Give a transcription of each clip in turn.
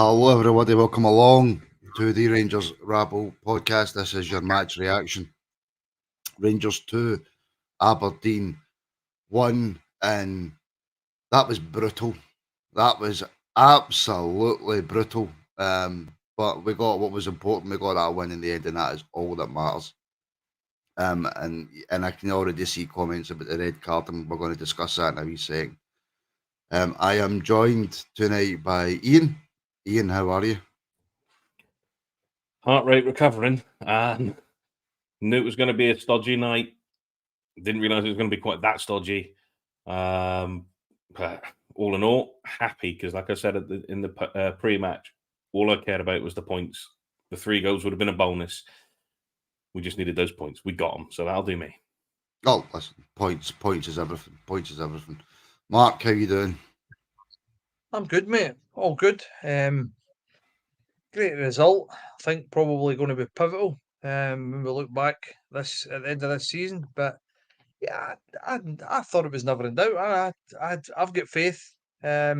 Hello, everybody. Welcome along to the Rangers Rabble podcast. This is your match reaction. Rangers 2, Aberdeen 1, and that was brutal. That was absolutely brutal. But we got what was important. We got that win in the end, and that is all that matters. And I can already see comments about the red card, and we're going to discuss that in a wee second. I am joined tonight by Ian. Ian, how are you? Heart rate recovering. Knew it was going to be a stodgy night. Didn't realise it was going to be quite that stodgy. But all in all, happy because, like I said in the pre-match, all I cared about was the points. The 3 goals would have been a bonus. We just needed those points. We got them, so that'll do me. Oh, listen, points is everything. Points is everything. Mark, how you doing? I'm good, mate. All good. Great result. I think probably going to be pivotal when we look back at the end of this season. But yeah, I thought it was never in doubt. I've got faith. I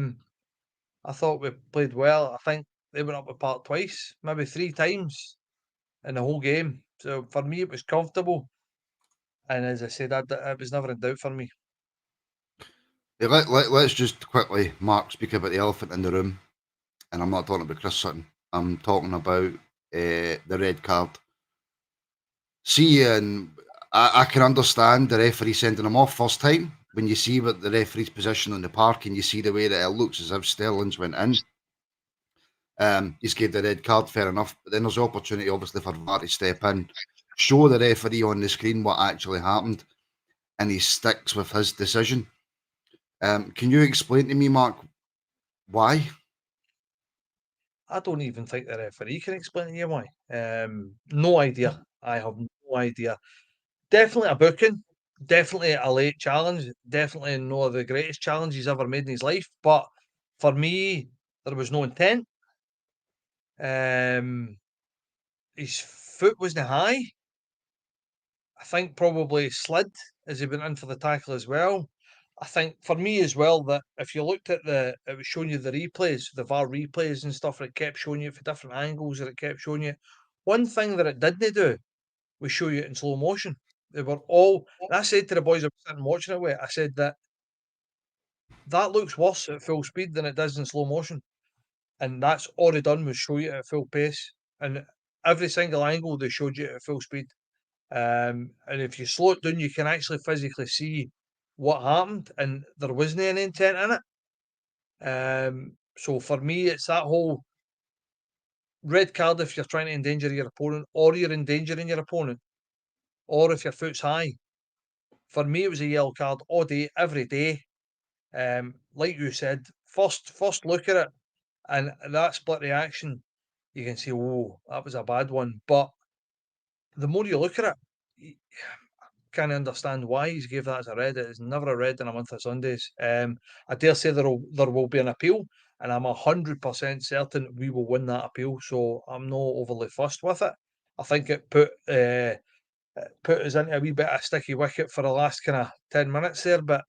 thought we played well. I think they went up the park twice, maybe 3 times in the whole game. So for me, it was comfortable. And as I said, it was never in doubt for me. Yeah, let's just quickly, Mark, speak about the elephant in the room. And I'm not talking about Chris Sutton. I'm talking about the red card. See, and I can understand the referee sending him off first time when you see what the referee's position on the park and you see the way that it looks as if Sterling's went in. He's gave the red card, fair enough. But then there's the opportunity, obviously, for VAR to step in, show the referee on the screen what actually happened, and he sticks with his decision. Can you explain to me, Mark, why? I don't even think the referee can explain to you why. No idea. I have no idea. Definitely a booking. Definitely a late challenge. Definitely no the greatest challenge he's ever made in his life. But for me, there was no intent. His foot wasn't high. I think probably slid as he went in for the tackle as well. I think for me as well that if you looked at it was showing you the replays, the VAR replays and stuff. It kept showing you for different angles, and it kept showing you. One thing that it didn't do was show you it in slow motion. They were all. And I said to the boys I was sitting watching it with, I said that looks worse at full speed than it does in slow motion, and that's all they done was show you it at full pace, and every single angle they showed you at full speed. And if you slow it down, you can actually physically see what happened, and there wasn't any intent in it. So for me, it's that whole red card if you're trying to endanger your opponent, or you're endangering your opponent, or if your foot's high. For me, it was a yellow card all day, every day. Like you said, first look at it, and that split reaction, you can say, "Oh, that was a bad one." But the more you look at it, can't understand why he's gave that as a red. It is never a red in a month of Sundays. I dare say there will be an appeal, and I'm 100% certain we will win that appeal. So I'm not overly fussed with it. I think it put us into a wee bit of a sticky wicket for the last kind of 10 minutes there. But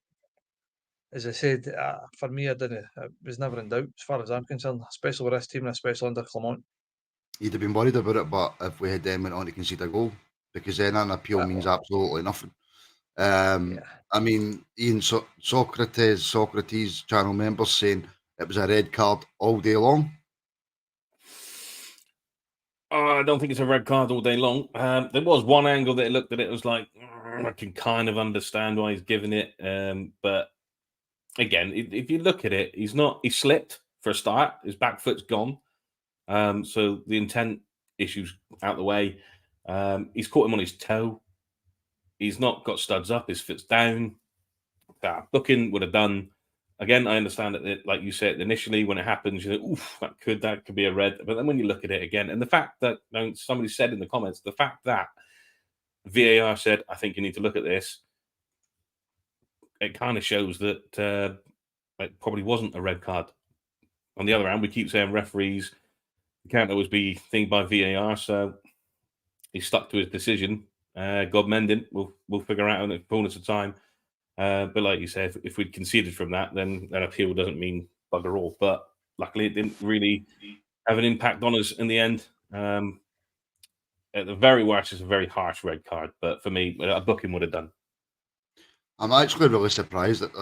as I said, for me, it was never in doubt as far as I'm concerned, especially with this team, and especially under Clement. You'd have been worried about it, but if we had then went on to concede a goal, because then an appeal means absolutely nothing. I mean, Ian, Socrates channel members saying it was a red card all day long. I don't think it's a red card all day long. There was one angle that looked at it was like, I can kind of understand why he's giving it. But again, if you look at it, he slipped for a start. His back foot's gone. So the intent issue's out the way. He's caught him on his toe. He's not got studs up. His foot's down. Booking would have done. Again, I understand that, like you said initially, when it happens, you know, oof, that could be a red. But then when you look at it again, and the fact that somebody said in the comments, the fact that VAR said, I think you need to look at this, it kind of shows that it probably wasn't a red card. On the other hand, we keep saying referees can't always be thinged by VAR, so he stuck to his decision. God mending, we'll figure out in the fullness of time. But like you said, if we'd conceded from that, then an appeal doesn't mean bugger all. But luckily, it didn't really have an impact on us in the end. At the very worst, it's a very harsh red card, but for me, a booking would have done. I'm actually really surprised that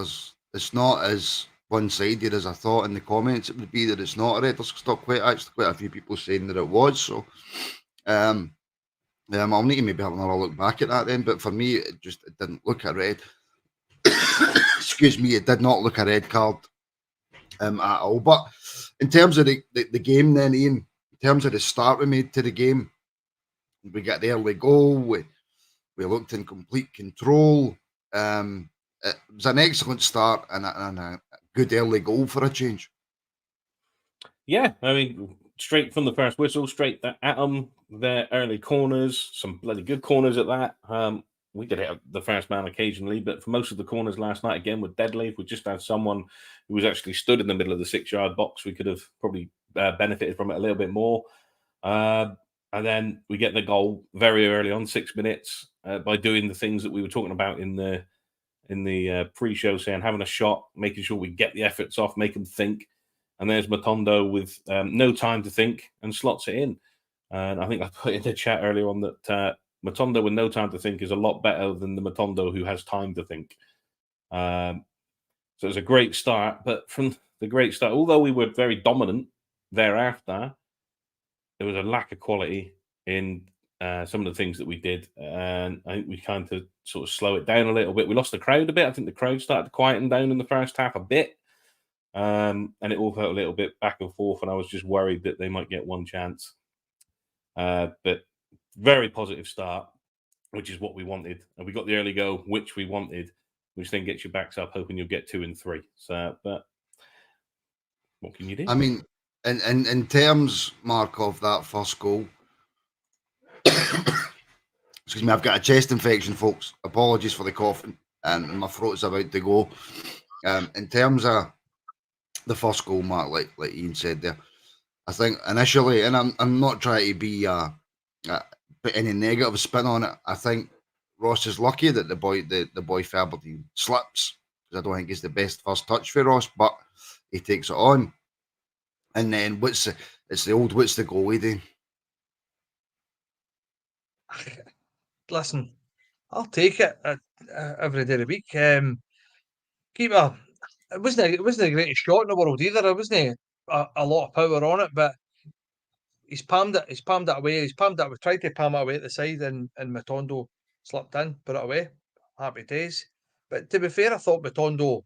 it's not as one-sided as I thought in the comments it would be, that it's not a red. There's still quite a few people saying that it was. So I'll need to maybe have another look back at that then. But for me, it didn't look a red. Excuse me, it did not look a red card at all. But in terms of the game then, Ian, in terms of the start we made to the game, we got the early goal. We looked in complete control. It was an excellent start and a good early goal for a change. Yeah, I mean, straight from the first whistle, straight at them. Their early corners, some bloody good corners at that. We did hit the first man occasionally, but for most of the corners last night, again, with deadly, if we just had someone who was actually stood in the middle of the 6-yard box, we could have probably benefited from it a little bit more. And then we get the goal very early on, 6 minutes, by doing the things that we were talking about in the pre-show, saying having a shot, making sure we get the efforts off, make them think. And there's Matondo with no time to think and slots it in. And I think I put in the chat earlier on that Matondo with no time to think is a lot better than the Matondo who has time to think. So it was a great start. But from the great start, although we were very dominant thereafter, there was a lack of quality in some of the things that we did. And I think we kind of sort of slow it down a little bit. We lost the crowd a bit. I think the crowd started to quieten down in the first half a bit. And it all felt a little bit back and forth, and I was just worried that they might get one chance. But very positive start, which is what we wanted. And we got the early goal, which we wanted, which then gets your backs up, hoping you'll get 2 and 3. So, but what can you do? I mean, in terms, Mark, of that first goal, excuse me, I've got a chest infection, folks. Apologies for the coughing, and my throat's about to go. In terms of the first goal, Mark, like Ian said there, I think initially, and I'm not trying to be put any negative spin on it. I think Ross is lucky that the boy for Aberdeen slips, because I don't think he's the best first touch for Ross, but he takes it on. And then what's the goalie doing? Listen, I'll take it every day of the week. Keeper, it wasn't the greatest shot in the world either. It wasn't a lot of power on it, but he's palmed it. He's palmed it away. We tried to palm it away at the side, and Matondo slipped in, put it away. Happy days. But to be fair, I thought Matondo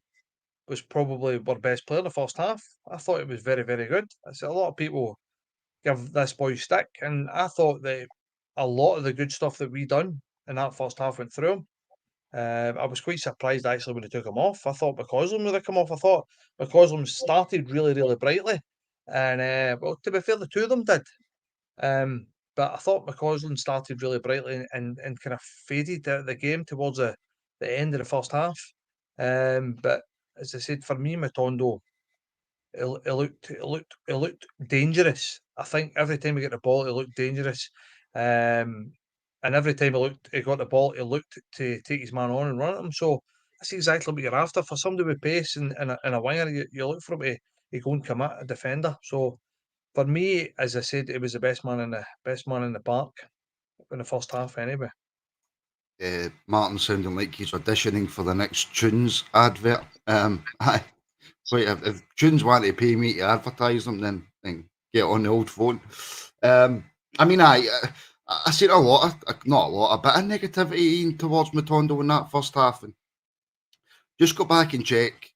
was probably our best player in the first half. I thought it was very, very good. I see a lot of people give this boy stick, and I thought that a lot of the good stuff that we done in that first half went through him. I was quite surprised actually when he took him off. I thought McCausland would have come off. I thought McCausland started really, really brightly, and well, to be fair, the two of them did. But I thought McCausland started really brightly and kind of faded out of the game towards the end of the first half. But as I said, for me, Matondo, it looked dangerous. I think every time he got the ball, it looked dangerous. And every time he got the ball, he looked to take his man on and run at him. So that's exactly what you're after. For somebody with pace and a winger, you look for him to go and come at a defender. So for me, as I said, it was the best man in the park in the first half anyway. Martin sounding like he's auditioning for the next Tunes advert. Wait, if Tunes want to pay me to advertise them, then get on the old phone. I mean, I seen not a lot, a bit of negativity towards Matondo in that first half, and just go back and check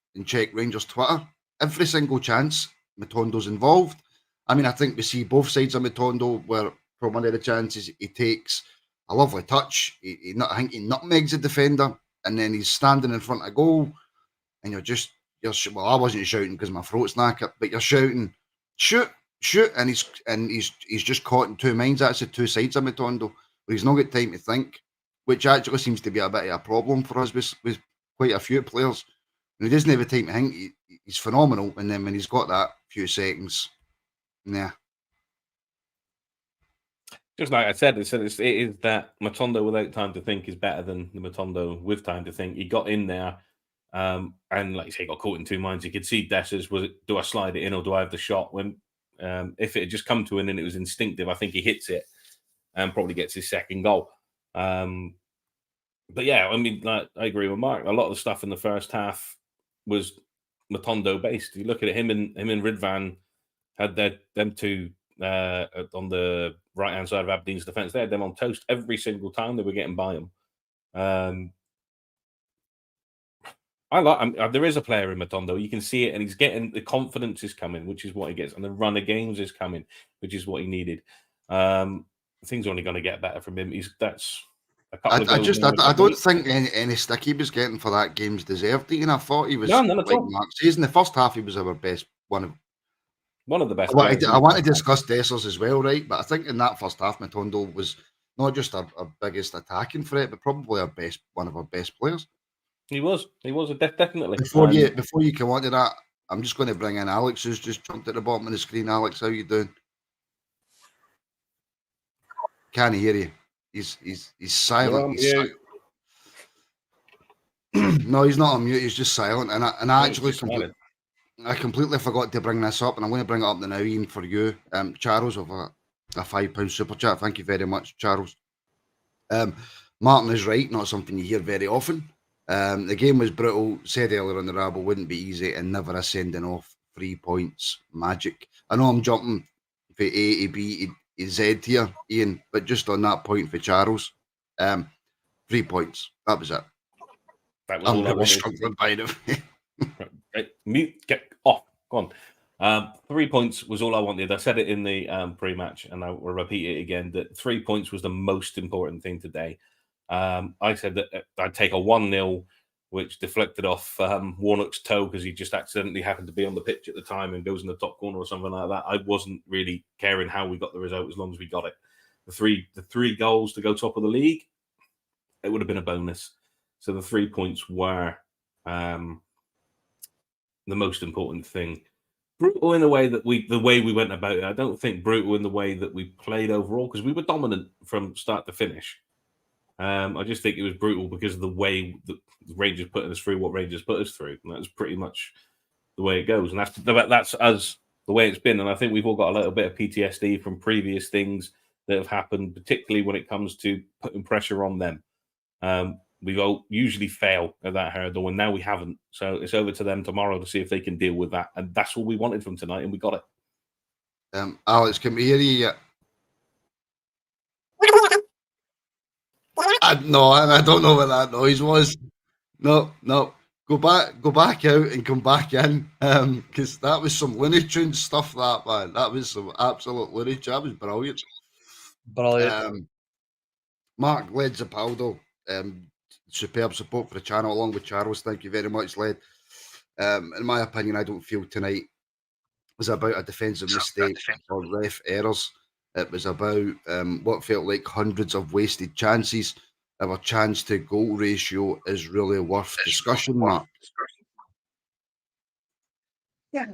Rangers Twitter. Every single chance Matondo's involved. I mean, I think we see both sides of Matondo, where from one of the chances he takes a lovely touch. I think he nutmegs the defender, and then he's standing in front of goal, and you're well, I wasn't shouting because my throat's knackered, but you're shouting, shoot, and he's just caught in two minds. That's the two sides of Matondo, where he's not got time to think, which actually seems to be a bit of a problem for us with quite a few players. When he doesn't have the time to think, he's phenomenal, and then when he's got that few seconds, nah. Just like I said, it is that Matondo without time to think is better than the Matondo with time to think. He got in there, And like you say, he got caught in two minds. You could see Dessers, do I slide it in or do I have the shot? When if it had just come to him and it was instinctive, I think he hits it and probably gets his second goal. But yeah, I mean, I agree with Mark. A lot of the stuff in the first half was Matondo based. You look at it, him and Ridvan had them two on the right hand side of Aberdeen's defence. They had them on toast every single time they were getting by them. There is a player in Matondo. You can see it, and he's getting the confidence is coming, which is what he gets, and the run of games is coming, which is what he needed. Things are only going to get better from him. I don't think any stick he was getting for that game's deserved. And I thought he was none at all. Mark says in the first half he was our best one of the best. I want to discuss Dessers as well, right? But I think in that first half, Matondo was not just our biggest attacking threat, but probably one of our best players. He was definitely. Before you come on to that, I'm just going to bring in Alex, who's just jumped at the bottom of the screen. Alex, how you doing? Can't hear you. He's silent. No, he's not on mute. He's just silent. And I actually completely forgot to bring this up, and I'm going to bring it up now, Ian, for you. Charles of a £5 super chat. Thank you very much, Charles. Martin is right. Not something you hear very often. The game was brutal. Said earlier on the Rabble wouldn't be easy, and never a sending off. 3 points, magic. I know I'm jumping from A to B to Z here, Ian, but just on that point for Charles, 3 points. That was it. That was all I wanted. Right, mute. Get off. Go on. 3 points was all I wanted. I said it in the pre-match, and I will repeat it again. That 3 points was the most important thing today. I said that I'd take a 1-0, which deflected off Warnock's toe because he just accidentally happened to be on the pitch at the time and goes in the top corner or something like that. I wasn't really caring how we got the result as long as we got it. The three goals to go top of the league, it would have been a bonus. So the 3 points were the most important thing. Brutal in the way that we went about it. I don't think brutal in the way that we played overall because we were dominant from start to finish. I just think it was brutal because of the way the Rangers put us through what Rangers put us through. And that's pretty much the way it goes. And that's us, the way it's been. And I think we've all got a little bit of PTSD from previous things that have happened, particularly when it comes to putting pressure on them. We all usually fail at that hurdle, and now we haven't. So it's over to them tomorrow to see if they can deal with that. And that's what we wanted from tonight, and we got it. Alex, can we hear you yet? No, I don't know what that noise was. No. Go back out and come back in. Because that was some Looney Tunes stuff, that, man. That was some absolute Looney Tunes. That was brilliant. Mark Led Zapaldo, superb support for the channel, along with Charles. Thank you very much, Led. In my opinion, I don't feel tonight was about a defensive mistake or ref errors. It was about what felt like hundreds of wasted chances. Our chance to goal ratio is really worth discussion, Mark. Yeah,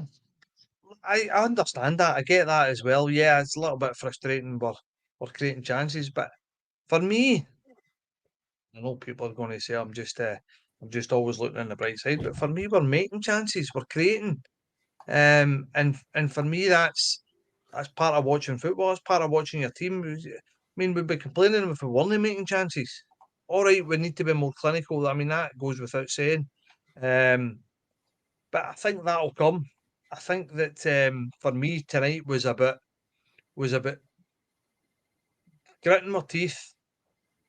I understand that. I get that as well. Yeah, it's a little bit frustrating. We're creating chances, but for me, I know people are going to say I'm just always looking on the bright side, but for me, we're making chances. We're creating, and for me, that's part of watching football. It's part of watching your team. I mean, we'd be complaining if we weren't making chances. All right, we need to be more clinical. I mean, that goes without saying. But I think that'll come. I think that for me tonight was a bit gritting my teeth,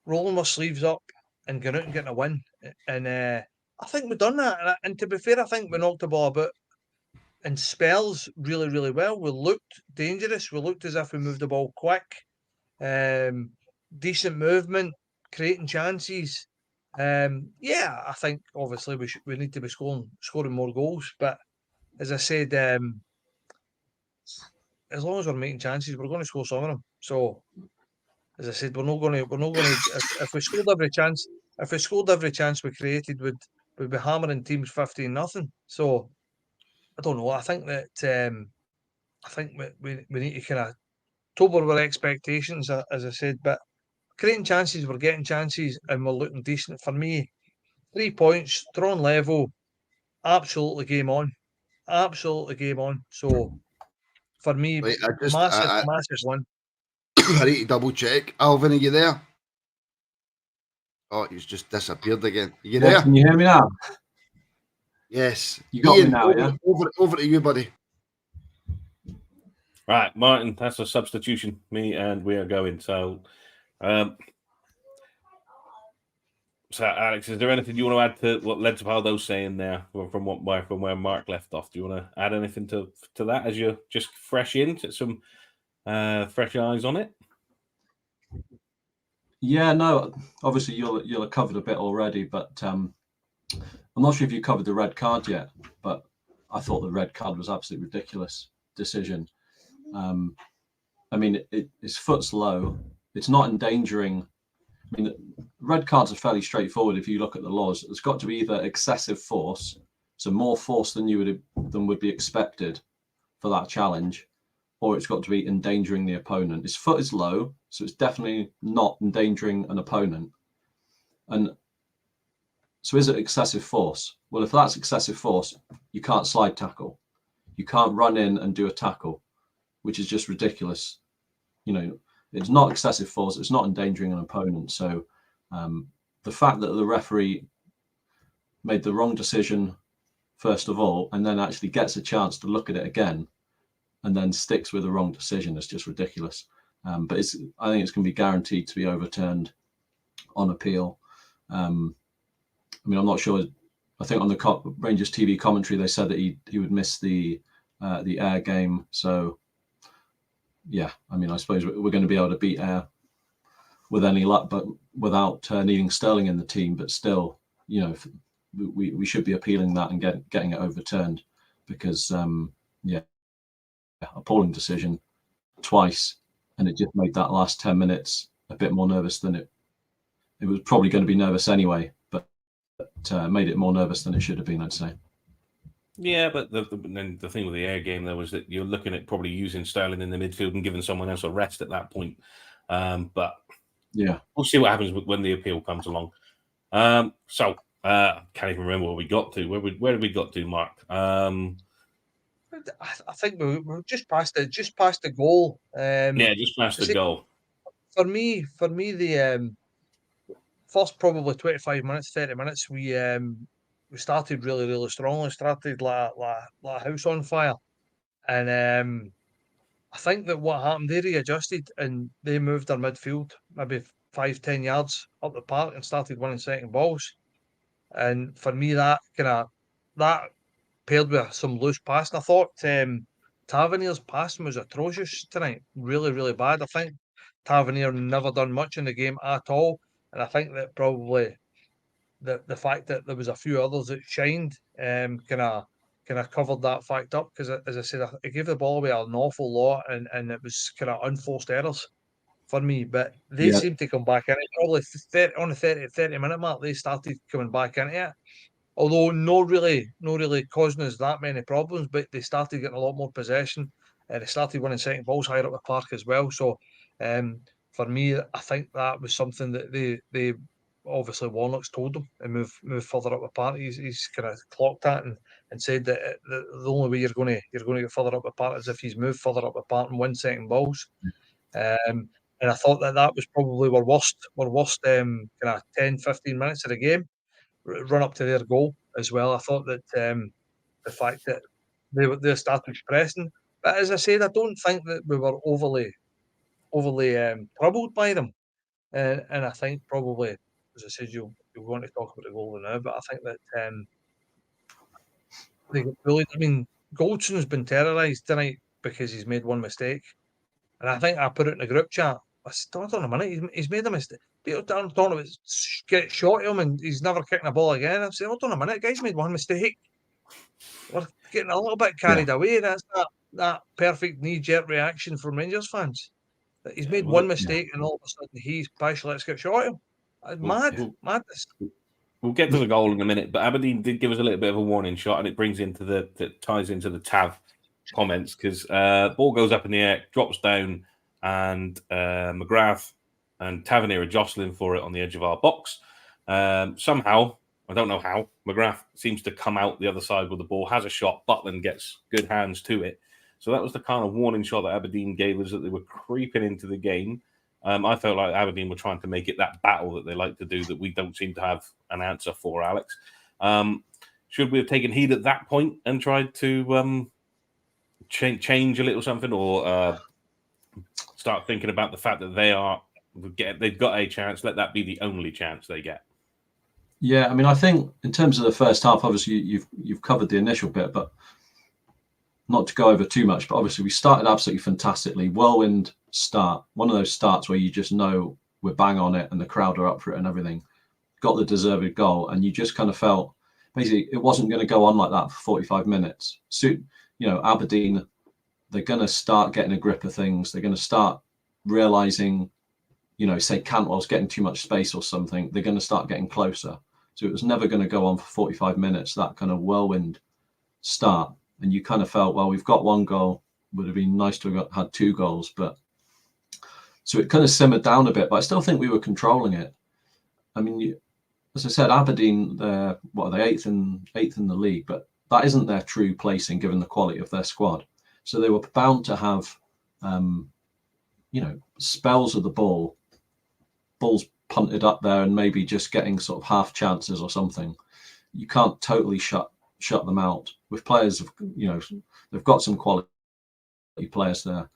rolling my sleeves up, and going out and getting a win. And I think we've done that. And to be fair, I think we knocked the ball about in spells really, really well. We looked dangerous. We looked as if we moved the ball quick. Decent movement, creating chances. Yeah, I think obviously we need to be scoring more goals. But as I said, as long as we're making chances, we're going to score some of them. So, as I said, we're not going to. If we scored every chance we created, we'd be hammering teams 15-0. So, I don't know. I think that we need to kind of top our expectations, as I said. But creating chances, we're getting chances, and we're looking decent. For me, 3 points, drawn level, absolutely game on. Absolutely game on. So, for me, Right, massive one. I need to double check. Alvin, are you there? Oh, he's just disappeared again. Are you there? Can you hear me now? Yes. You got Ian, me now, yeah? Over to you, buddy. Right, Martin, that's a substitution. Me and we are going. So, Alex, is there anything you want to add to what Ledzapaldo's saying there from where Mark left off? Do you want to add anything to that as you're just fresh in, some fresh eyes on it? Yeah, no, obviously you'll have covered a bit already, but I'm not sure if you covered the red card yet, but I thought the red card was absolutely ridiculous decision. I mean, his foot's low. It's not endangering. I mean, red cards are fairly straightforward if you look at the laws. It's got to be either excessive force, so more force than would be expected for that challenge, or it's got to be endangering the opponent. His foot is low, so it's definitely not endangering an opponent. And so is it excessive force? Well, if that's excessive force, you can't slide tackle. You can't run in and do a tackle, which is just ridiculous. It's not excessive force. It's not endangering an opponent. So the fact that the referee made the wrong decision, first of all, and then actually gets a chance to look at it again and then sticks with the wrong decision is just ridiculous. But I think it's going to be guaranteed to be overturned on appeal. I mean, I'm not sure. I think on the Rangers TV commentary, they said that he would miss the Ayr game. So, yeah, I mean, I suppose we're going to be able to beat Ayr with any luck, but without needing Sterling in the team. But still, we should be appealing that and getting it overturned because, appalling decision twice, and it just made that last 10 minutes a bit more nervous than it was probably going to be nervous anyway, but made it more nervous than it should have been, I'd say. Yeah, but the thing with the Ayr game there was that you're looking at probably using Sterling in the midfield and giving someone else a rest at that point. But yeah, we'll see what happens when the appeal comes along. So can't even remember where we got to. Where did we got to, Mark? I think we were just past the goal. Just past the goal. For me, the first probably 25 minutes, 30 minutes, we started really, really strongly. Started like a house on fire, and I think that what happened, they readjusted and they moved their midfield maybe 5-10 yards up the park and started winning second balls. And for me, that paired with some loose passing. I thought Tavernier's passing was atrocious tonight. Really, really bad. I think Tavernier never done much in the game at all. And I think that probably the fact that there was a few others that shined kind of covered that fact up. Because as I said, it gave the ball away an awful lot and it was kind of unforced errors for me. But they seemed to come back in it. Probably on the 30-minute mark, they started coming back into it. Although not really causing us that many problems, but they started getting a lot more possession and they started winning second balls higher up the park as well. So for me, I think that was something that they obviously Warnock's told them and move further up the park. He's kind of clocked that and said that the only way you're going to get further up the park is if he's moved further up the park and win second balls. And I thought that was probably our worst kind of 10-15 minutes of the game. Run up to their goal as well. I thought that the fact that they started pressing, but as I said, I don't think that we were overly troubled by them. And I think probably, as I said, you'll want to talk about the goal now, but I think that they got bullied. I mean, Goldson's been terrorised tonight because he's made one mistake, and I think I put it in the group chat. I said, hold on a minute, he's made a mistake. People talking about get shot at him and he's never kicking a ball again. I've said, hold on a minute, guy's made one mistake. We're getting a little bit carried away. That's that perfect knee-jerk reaction from Rangers fans. That he's made one mistake and all of a sudden he's pish, let's get shot at him. Madness. We'll get to the goal in a minute, but Aberdeen did give us a little bit of a warning shot, and it ties into the Tav comments because ball goes up in the air, drops down, and McGrath and Tavernier are jostling for it on the edge of our box. Somehow I don't know how. McGrath seems to come out the other side with the ball, has a shot. Butland gets good hands to it. So that was the kind of warning shot that Aberdeen gave us, that they were creeping into the game. I felt like Aberdeen were trying to make it that battle that they like to do that we don't seem to have an answer for, Alex. Should we have taken heed at that point and tried to change a little something, or start thinking about the fact that they've got a chance? Let that be the only chance they get. Yeah, I mean, I think in terms of the first half, obviously you've covered the initial bit, but not to go over too much. But obviously we started absolutely fantastically. Whirlwind start, one of those starts where you just know we're bang on it and the crowd are up for it and everything. Got the deserved goal, and you just kind of felt basically it wasn't going to go on like that for 45 minutes. So, you know, Aberdeen, they're going to start getting a grip of things. They're going to start realizing, you know, say Cantwell's getting too much space or something. They're going to start getting closer. So it was never going to go on for 45 minutes, that kind of whirlwind start. And you kind of felt, well, we've got one goal. Would have been nice to have had 2 goals. But so it kind of simmered down a bit, but I still think we were controlling it. I mean, as I said, Aberdeen, they're 8th in the league, but that isn't their true placing given the quality of their squad. So they were bound to have, you know, spells of the balls punted up there and maybe just getting sort of half chances or something. You can't totally shut them out with players of, you know, they've got some quality players there.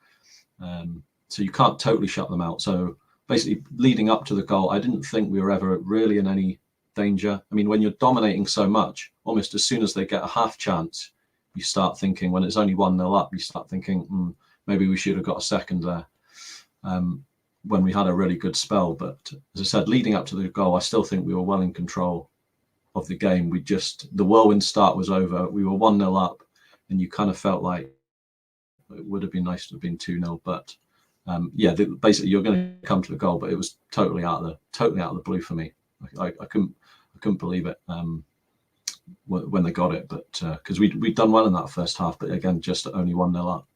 So you can't totally shut them out. So basically leading up to the goal, I didn't think we were ever really in any danger. I mean, when you're dominating so much, almost as soon as they get a half chance, you start thinking, when it's only 1-0 up, you start thinking, maybe we should have got a second there. When we had a really good spell. But as I said, leading up to the goal, I still think we were well in control of the game. The whirlwind start was over. We were 1-0 up, and you kind of felt like it would have been nice to have been 2-0. But basically you're going to come to the goal, but it was totally out of the blue for me. I couldn't believe it when they got it, but because we'd done well in that first half, but again, just only 1-0 up.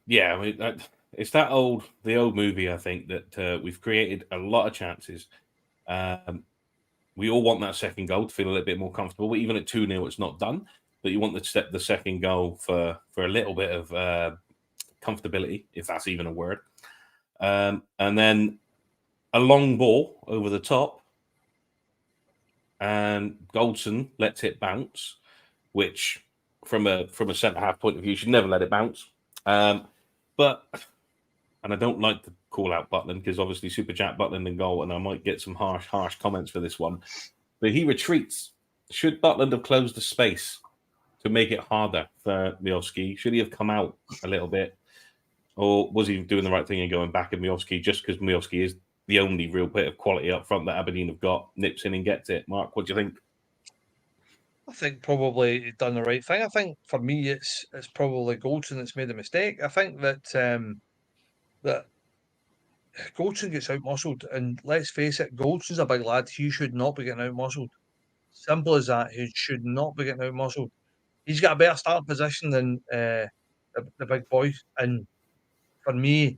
Yeah, I mean, it's the old movie. I think that we've created a lot of chances. We all want that second goal to feel a little bit more comfortable. But even at 2-0, it's not done. But you want the second goal for a little bit of comfortability, if that's even a word. And then a long ball over the top, and Goldson lets it bounce, which from a centre half point of view, you should never let it bounce. And I don't like to call out Butland because obviously Super Chat Butland in goal, and I might get some harsh comments for this one. But he retreats. Should Butland have closed the space to make it harder for Miovski? Should he have come out a little bit? Or was he doing the right thing and going back at Miovski just because Miovski is the only real bit of quality up front that Aberdeen have got, nips in and gets it? Mark, what do you think? I think probably he'd done the right thing. I think for me, it's probably Goldson that's made a mistake. I think that that Goldson gets out muscled, and let's face it, Goldson's a big lad. He should not be getting out muscled. Simple as that. He should not be getting out muscled. He's got a better start position than the big boy, and for me,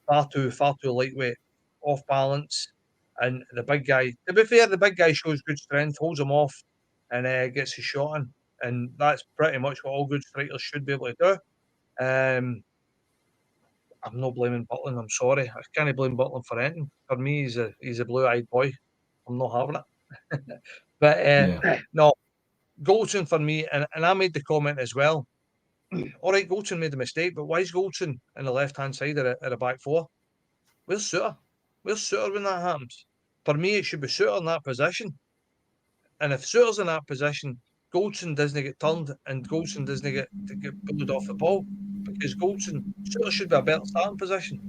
far too lightweight, off balance, and the big guy. To be fair, the big guy shows good strength, holds him off, and gets his shot in, and that's pretty much what all good strikers should be able to do. I'm not blaming Butland. I'm sorry, I can't blame Butland for anything. For me, he's a blue-eyed boy. I'm not having it. But no, Goldson for me, and I made the comment as well. All right, Goldson made the mistake, but why is Goldson in the left-hand side of the back four? Where's Suter? Where's Suter when that happens? For me, it should be Suter in that position. And if Suter's in that position, Goldson doesn't get turned, and Goldson doesn't get pulled off the ball because Suter should be a better starting position.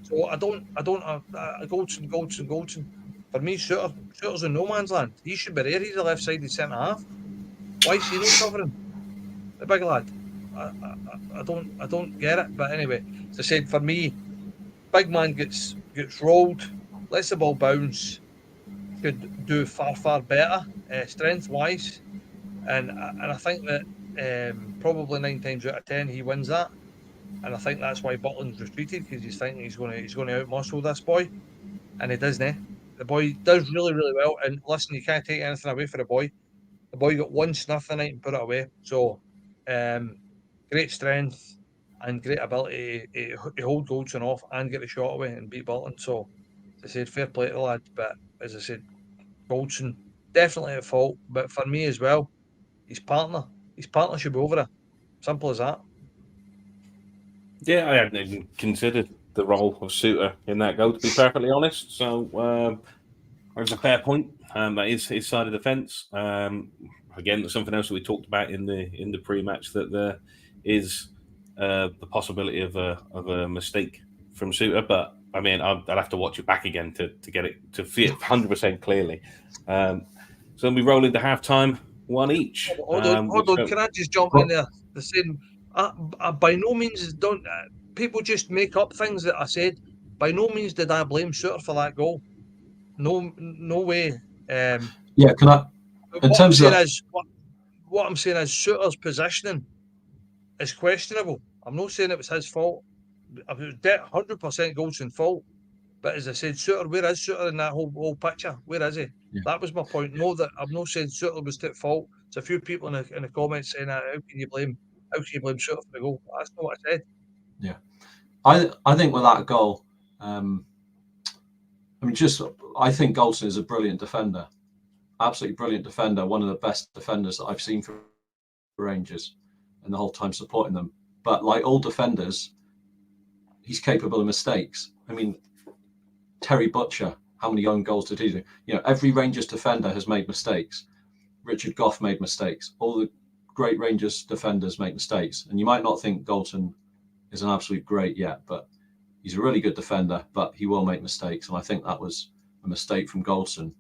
So I don't Goldson. For me, Suter's in no man's land. He should be there. He's the left-sided centre half. Why is he not covering the big lad? I don't get it. But anyway, as I said, for me, big man gets rolled, lets the ball bounce, could do far better strength-wise, and I think that probably 9 times out of 10 he wins that. And I think that's why Butland's retreated, because he's thinking he's going to out-muscle this boy, and he doesn't. The boy does really, really well. And listen, you can't take anything away from the boy. The boy got one snuff the night and put it away. So, great strength and great ability to hold Goldson off and get the shot away and beat Bolton. So, as I said, fair play to the lad. But as I said, Goldson definitely at fault. But for me as well, his partner should be over there. Simple as that. Yeah, I hadn't even considered the role of Suter in that goal, to be perfectly honest. So there's a fair point. That is his side of the fence. Again, that's something else that we talked about in the pre-match, that there is the possibility of a mistake from Suter. But I mean, I'd have to watch it back again to get it to see it 100% clearly. So we roll into halftime, one each. Hold on. Can I just jump in there? The same. By no means don't people just make up things that I said. By no means did I blame Suter for that goal. No way. Yeah, can I? In terms of what I'm saying is Suter's positioning is questionable. I'm not saying it was his fault. It was 100% Goldson's fault. But as I said, Suter, where is Suter in that whole picture? Where is he? Yeah. That was my point. No, that I'm not saying Suter was at fault. There's a few people in the comments saying, "How can you blame Suter for the goal?" That's not what I said. Yeah, I think with that goal, I think Goldson is a brilliant defender, absolutely brilliant defender, one of the best defenders that I've seen for Rangers, and the whole time supporting them. But like all defenders, he's capable of mistakes. I mean, Terry Butcher, how many own goals did he do? You know, every Rangers defender has made mistakes. Richard Gough made mistakes. All the great Rangers defenders make mistakes. And you might not think Goldson is an absolute great yet, but he's a really good defender, but he will make mistakes. And I think that was a mistake from Goldson.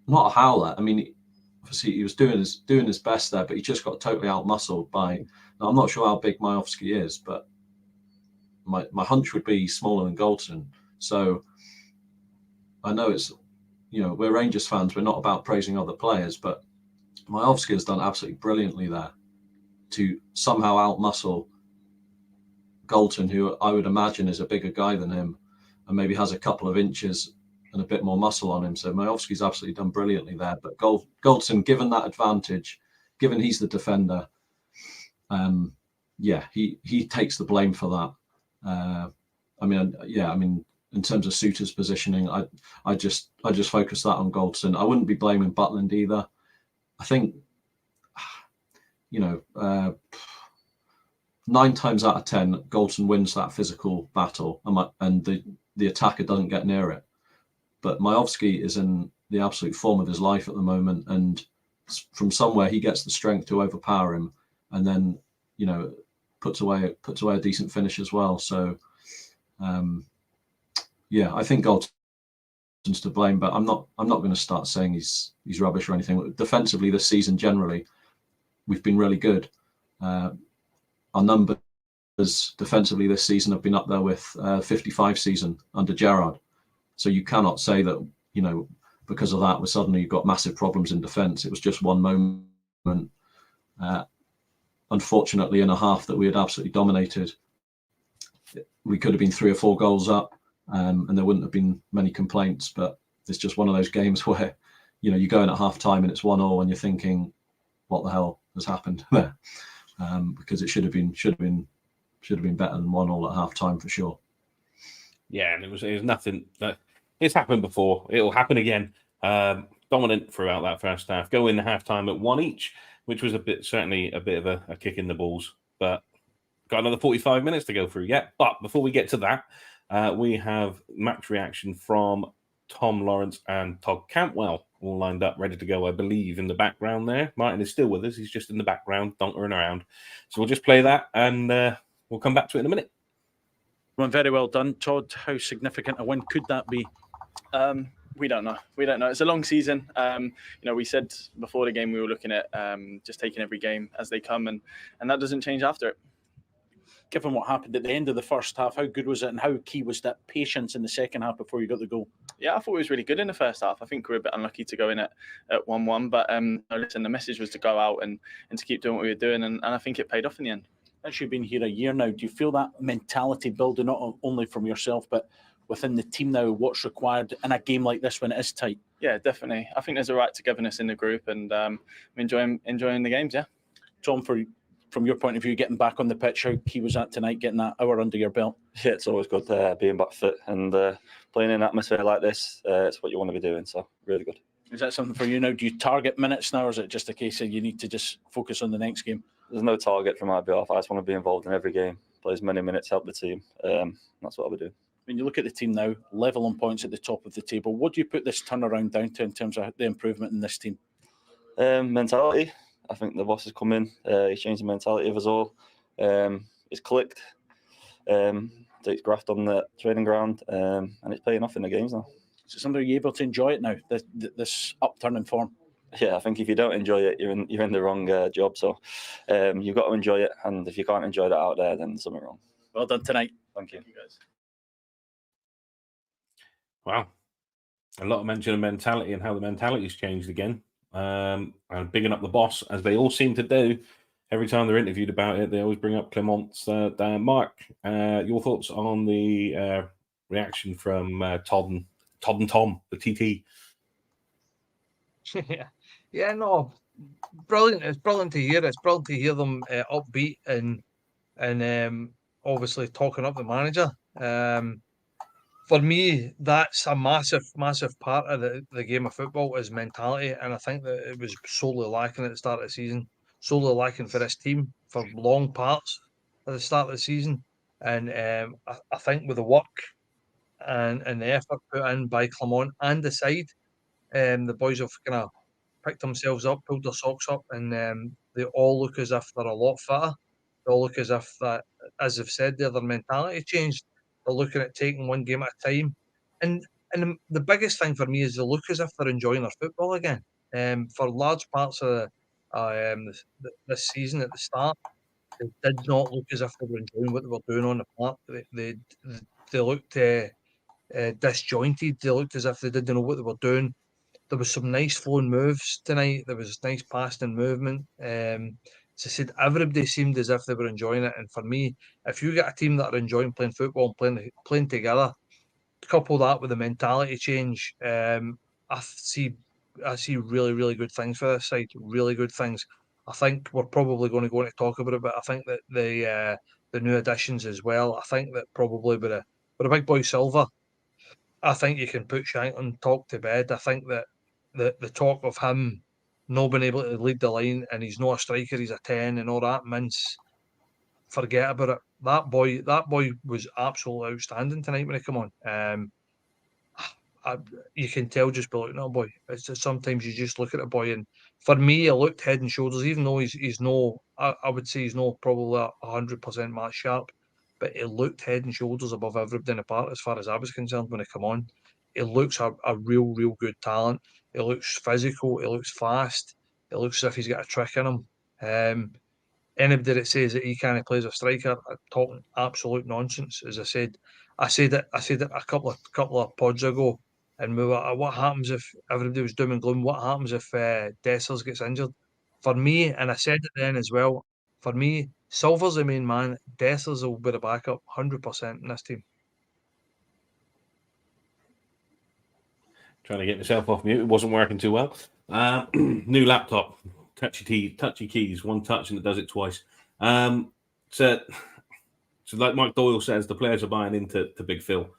Not a howler. I mean, obviously he was doing his best there, but he just got totally out-muscled by... Now, I'm not sure how big Majowski is, but my hunch would be he's smaller than Goldson. So I know it's, we're Rangers fans. We're not about praising other players, but Majowski has done absolutely brilliantly there to somehow out-muscle Goldson, who I would imagine is a bigger guy than him and maybe has a couple of inches and a bit more muscle on him. So Majowski's absolutely done brilliantly there. But Goldson, given that advantage, given he's the defender, he takes the blame for that. In terms of Suter's positioning, I just focus that on Goldson. I wouldn't be blaming Butland either. I think, 9 times out of 10, Goldson wins that physical battle, and the attacker doesn't get near it. But Majowski is in the absolute form of his life at the moment, and from somewhere he gets the strength to overpower him, and then puts away a decent finish as well. So. I think Goldson's to blame, but I'm not going to start saying he's rubbish or anything. Defensively this season, generally, we've been really good. Our numbers defensively this season have been up there with 55 season under Gerrard. So you cannot say that because of that, suddenly you've got massive problems in defence. It was just one moment, unfortunately, in a half that we had absolutely dominated. We could have been 3 or 4 goals up. And there wouldn't have been many complaints, but it's just one of those games where, you go in at half time and it's 1-1 and you're thinking, what the hell has happened there? Because it should have been better than 1-1 at half time for sure. Yeah, and it was nothing that it's happened before. It'll happen again. Dominant throughout that first half. Go in the half time at 1 each, which was certainly a bit of a kick in the balls, but got another 45 minutes to go through yet. But before we get to that, we have match reaction from Tom Lawrence and Todd Cantwell all lined up, ready to go, I believe, in the background there. Martin is still with us. He's just in the background, donkering around. So we'll just play that and we'll come back to it in a minute. Well, very well done, Todd. How significant a win could that be? We don't know. It's a long season. We said before the game we were looking at just taking every game as they come, and that doesn't change after it. Given what happened at the end of the first half, how good was it and how key was that patience in the second half before you got the goal? Yeah, I thought it was really good in the first half. I think we were a bit unlucky to go in at 1-1, but listen, the message was to go out and to keep doing what we were doing, and I think it paid off in the end. As you've been here a year now, do you feel that mentality building not only from yourself but within the team now, what's required in a game like this when it is tight? Yeah, definitely. I think there's a right togetherness in the group, and I'm enjoying the games. Yeah. Tom, from your point of view, getting back on the pitch, how key was that tonight, getting that hour under your belt? Yeah, it's always good being back fit and playing in an atmosphere like this. It's what you want to be doing, so really good. Is that something for you now? Do you target minutes now, or is it just a case of you need to just focus on the next game? There's no target from my behalf. I just want to be involved in every game, play as many minutes, help the team. That's what I'll be doing. When you look at the team now, level on points at the top of the table, what do you put this turnaround down to in terms of the improvement in this team? Mentality. I think the boss has come in. He's changed the mentality of us all. It's clicked. Takes graft on the training ground, and it's paying off in the games now. Is it something, are you able to enjoy it now, this upturn in form? Yeah, I think if you don't enjoy it, you're in the wrong job. So you've got to enjoy it, and if you can't enjoy that out there, then there's something wrong. Well done tonight. Thank you. guys. Wow. A lot of mention of mentality and how the mentality's changed again. And bigging up the boss, as they all seem to do. Every time they're interviewed about it, they always bring up Clement's Mark. Your thoughts on the reaction from Todd and Tom, the TT? Yeah, no, brilliant. It's brilliant to hear. It's brilliant to hear them upbeat and obviously talking up the manager. For me, that's a massive part of the game of football is mentality, and I think that it was solely lacking at the start of the season, solely lacking for this team for long parts at the start of the season. And I think with the work and the effort put in by Clement and the side, the boys have kind of picked themselves up, pulled their socks up, and they all look as if they're a lot fitter. They all look as if that, as I've said there, their mentality changed. They're looking at taking one game at a time. And the biggest thing for me is they look as if they're enjoying their football again. For large parts of this season at the start, they did not look as if they were enjoying what they were doing on the park. They looked disjointed. They looked as if they didn't know what they were doing. There was some nice flowing moves tonight. There was nice passing movement. As I said, everybody seemed as if they were enjoying it. And for me, if you get a team that are enjoying playing football and playing together, couple that with the mentality change, I see really, really good things for this side. Really good things. I think we're probably going to go on to talk about it, but I think that the new additions as well. I think that probably with a big boy Silva, I think you can put Shanklin talk to bed. I think that the talk of him not being able to lead the line and he's not a striker, he's a 10 and all that mince, forget about it. That boy was absolutely outstanding tonight when he come on. You can tell just by looking at a boy. It's just sometimes you just look at a boy, and for me, it looked head and shoulders. Even though he's no, I would say he's no probably 100% match sharp, but it looked head and shoulders above everybody in the park as far as I was concerned when he come on. It looks a real good talent. It looks physical. It looks fast. It looks as if he's got a trick in him. Anybody that says that he can't play as a striker are talking absolute nonsense. As I said it a couple of pods ago, and we were, what happens if everybody was doom and gloom? What happens if Dessers gets injured? For me, and I said it then as well. For me, Silver's the main man. Dessers will be the backup, 100% in this team. Trying to get myself off mute. It wasn't working too well. New laptop. Touchy keys. One touch and it does it twice. So like Mike Doyle says, the players are buying into Big Phil,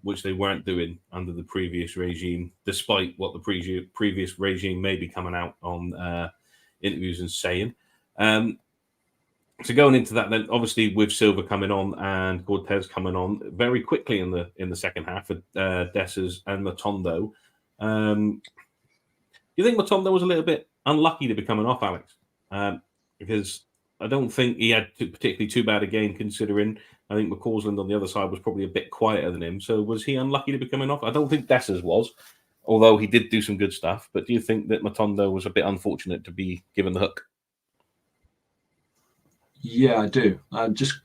which they weren't doing under the previous regime, despite what the previous regime may be coming out on interviews and saying. So going into that, then obviously with Silva coming on and Cortez coming on very quickly in the second half with Dessers and Matondo. You think Matondo was a little bit unlucky to be coming off, Alex? Because I don't think he had particularly too bad a game, considering I think McCausland on the other side was probably a bit quieter than him. So was he unlucky to be coming off? I don't think Dessers was, although he did do some good stuff. But do you think that Matondo was a bit unfortunate to be given the hook? Yeah, I do. Just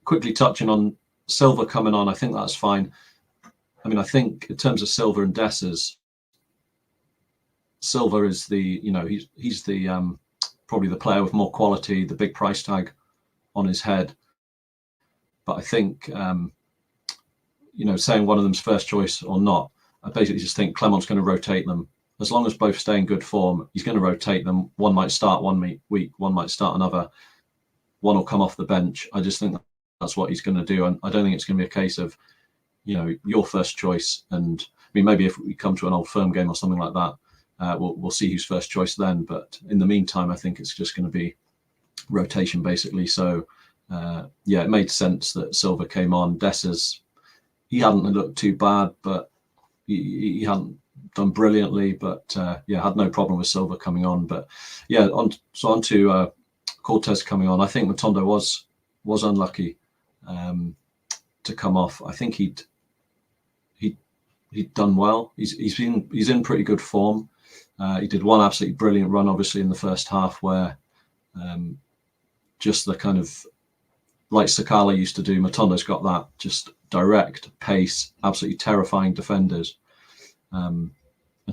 quickly touching on Silva coming on, I think that's fine. I mean, I think in terms of Silva and Dessers, Silva is he's the probably the player with more quality, the big price tag on his head. But I think saying one of them's first choice or not, I basically just think Clement's going to rotate them. As long as both stay in good form, he's going to rotate them. One might start one week, one might start another. One will come off the bench. I just think that's what he's going to do. And I don't think it's going to be a case of, your first choice. And I mean, maybe if we come to an Old Firm game or something like that, we'll see who's first choice then. But in the meantime, I think it's just going to be rotation basically. So it made sense that Silva came on. Dessers, he hadn't looked too bad, but he hadn't done brilliantly. But had no problem with Silva coming on. But on to Cortez coming on. I think Matondo was unlucky to come off. I think he'd done well. He's in pretty good form. He did one absolutely brilliant run, obviously in the first half, where just the kind of like Sakala used to do. Matondo's got that just direct pace, absolutely terrifying defenders, and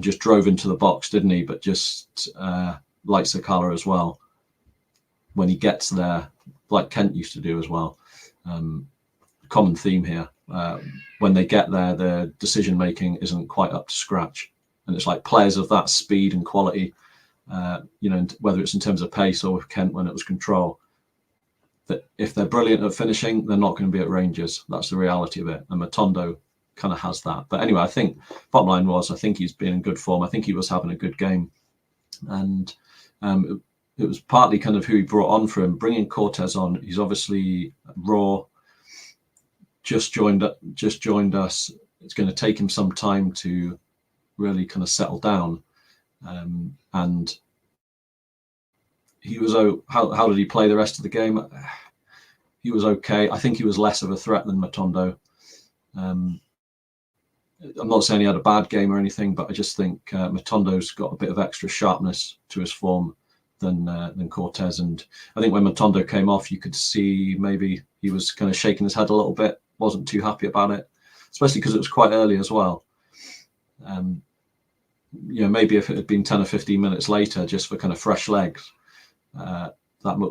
just drove into the box, didn't he? But just like Sakala as well, when he gets there, like Kent used to do as well. Common theme here. When they get there, their decision making isn't quite up to scratch, and it's like players of that speed and quality. Whether it's in terms of pace or with Kent when it was control, that if they're brilliant at finishing, they're not going to be at Rangers. That's the reality of it. And Matondo kind of has that. But anyway, I think bottom line was, I think he's been in good form. I think he was having a good game, and it was partly kind of who he brought on for him, bringing Cortez on. He's obviously raw, just joined us. It's going to take him some time to really kind of settle down. And he was, how did he play the rest of the game? He was okay. I think he was less of a threat than Matondo. I'm not saying he had a bad game or anything, but I just think Matondo's got a bit of extra sharpness to his form than Cortez. And I think when Matondo came off, you could see maybe he was kind of shaking his head a little bit, wasn't too happy about it, especially because it was quite early as well. Maybe if it had been 10 or 15 minutes later, just for kind of fresh legs, that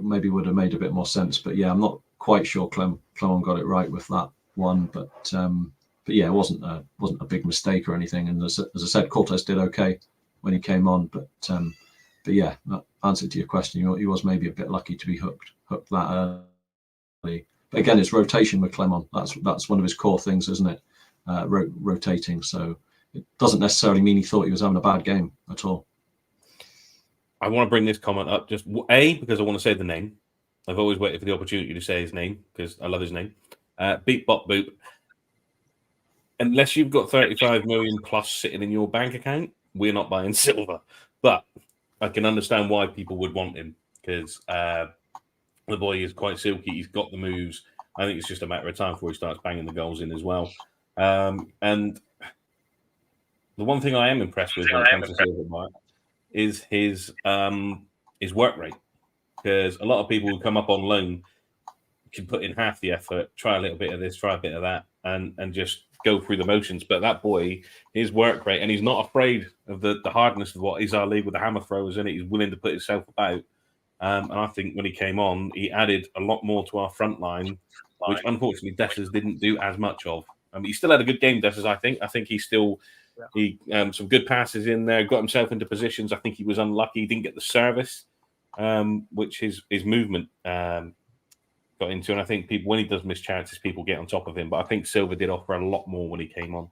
maybe would have made a bit more sense. But I'm not quite sure Clement got it right with that one. But it wasn't a big mistake or anything. And as I said, Cortez did okay when he came on. But that answer to your question, he was maybe a bit lucky to be hooked that early. But again, it's rotation with Clement. That's one of his core things, isn't it? Rotating. So it doesn't necessarily mean he thought he was having a bad game at all. I want to bring this comment up just because I want to say the name. I've always waited for the opportunity to say his name because I love his name. Beep Bop Boop. Unless you've got 35 million plus sitting in your bank account, we're not buying Silva. But I can understand why people would want him because the boy is quite silky. He's got the moves. I think it's just a matter of time before he starts banging the goals in as well. And the one thing I am impressed with when it comes to Silva, Mark, is his work rate. Because a lot of people who come up on loan can put in half the effort, try a little bit of this, try a bit of that, and just go through the motions. But that boy, his work rate, and he's not afraid of the hardness of what is our league with the hammer throwers in it. He's willing to put himself about. And I think when he came on, he added a lot more to our front line, which unfortunately Dessers didn't do as much of. He still had a good game, Dessers, I think. I think he some good passes in there, got himself into positions. I think he was unlucky. He didn't get the service, which his movement got into. And I think people, when he does miss chances, people get on top of him. But I think Silva did offer a lot more when he came on.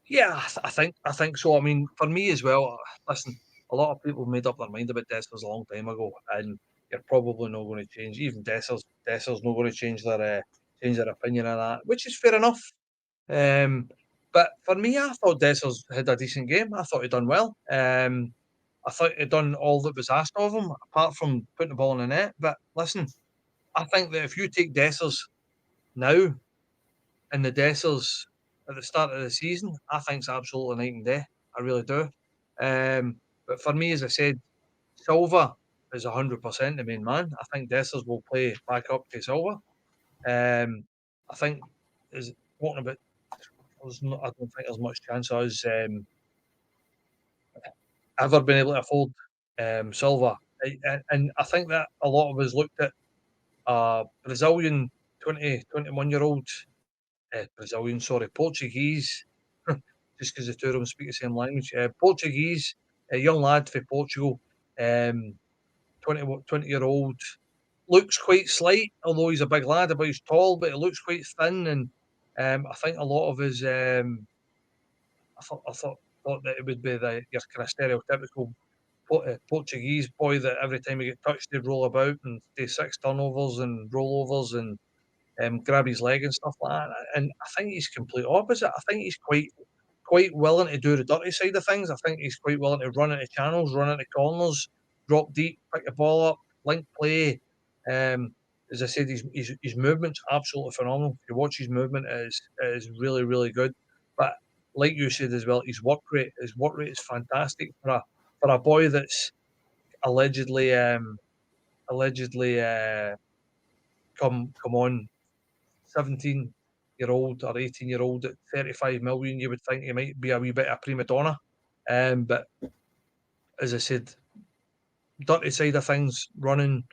Yeah, I think so. I mean, for me as well, listen, a lot of people made up their mind about Dessers a long time ago, and you're probably not going to change. Even Dessers not going to change their opinion on that, which is fair enough. But for me, I thought Dessers had a decent game. I thought he'd done well. I thought he'd done all that was asked of him, apart from putting the ball in the net. But listen, I think that if you take Dessers now and the Dessers at the start of the season, I think it's absolutely night and day. I really do. But for me, as I said, Silva is 100% the main man. I think Dessers will play back up to Silva. I think is talking about. I don't think there's much chance of us ever been able to afford Silva. And I think that a lot of us looked at Brazilian 20, 21-year-old Brazilian, sorry, Portuguese, just because the two of them speak the same language. Portuguese, a young lad for Portugal, 20-year-old, looks quite slight, although he's a big lad, but he's tall, but he looks quite thin, and I think a lot of his, I thought that it would be your kind of stereotypical Portuguese boy that every time he get touched, he'd roll about and do 6 turnovers and rollovers and grab his leg and stuff like that. And I think he's complete opposite. I think he's quite willing to do the dirty side of things. I think he's quite willing to run into channels, run into corners, drop deep, pick the ball up, link play. As I said, his movement's absolutely phenomenal. If you watch his movement, it is really, really good. But like you said as well, his work rate is fantastic for a boy that's allegedly come on 17-year-old or 18-year-old at 35 million. You would think he might be a wee bit of a prima donna, but as I said, dirty side of things, running,